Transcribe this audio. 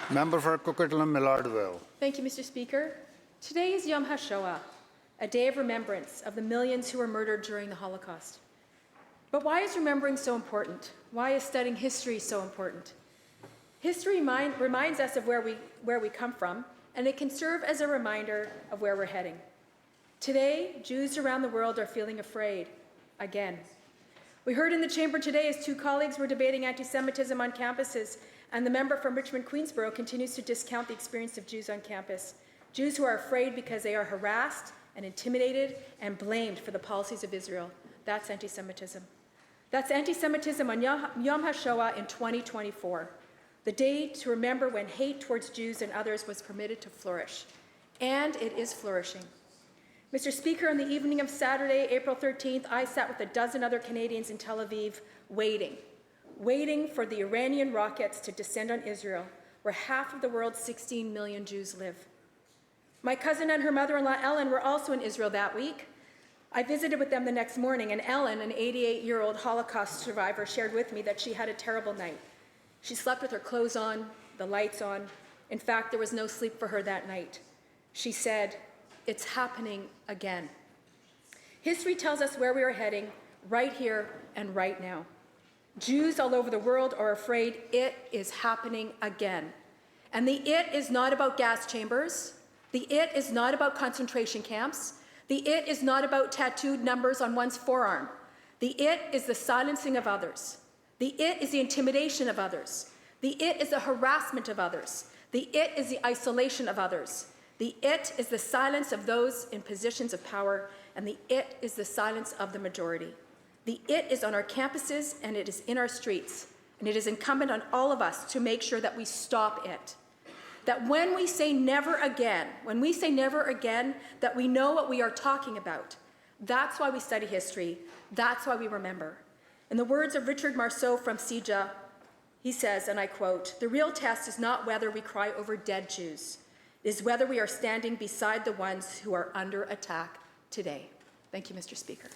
Member for Coquitlam Millardville. Thank you, Mr. Speaker. Today is Yom HaShoah, a day of remembrance of the millions who were murdered during the Holocaust. But why is remembering so important? Why is studying history so important? History reminds us of where we come from, and it can serve as a reminder of where we're heading. Today, Jews around the world are feeling afraid, again. We heard in the chamber today as two colleagues were debating anti-Semitism on campuses, and the member from Richmond-Queensborough continues to discount the experience of Jews on campus. Jews who are afraid because they are harassed and intimidated and blamed for the policies of Israel. That's anti-Semitism. That's anti-Semitism on Yom HaShoah in 2024, the day to remember when hate towards Jews and others was permitted to flourish. And it is flourishing. Mr. Speaker, on the evening of Saturday, April 13th, I sat with a dozen other Canadians in Tel Aviv waiting for the Iranian rockets to descend on Israel, where half of the world's 16 million Jews live. My cousin and her mother-in-law, Ellen, were also in Israel that week. I visited with them the next morning, and Ellen, an 88-year-old Holocaust survivor, shared with me that she had a terrible night. She slept with her clothes on, the lights on. In fact, there was no sleep for her that night. She said, "It's happening again." History tells us where we are heading, right here and right now. Jews all over the world are afraid it is happening again. And the it is not about gas chambers. The it is not about concentration camps. The it is not about tattooed numbers on one's forearm. The it is the silencing of others. The it is the intimidation of others. The it is the harassment of others. The it is the isolation of others. The it is the silence of those in positions of power, and the it is the silence of the majority. The it is on our campuses, and it is in our streets, and it is incumbent on all of us to make sure that we stop it. That when we say never again, that we know what we are talking about. That's why we study history. That's why we remember. In the words of Richard Marceau from CIJA, he says, and I quote, "The real test is not whether we cry over dead Jews. It is whether we are standing beside the ones who are under attack today." Thank you, Mr. Speaker.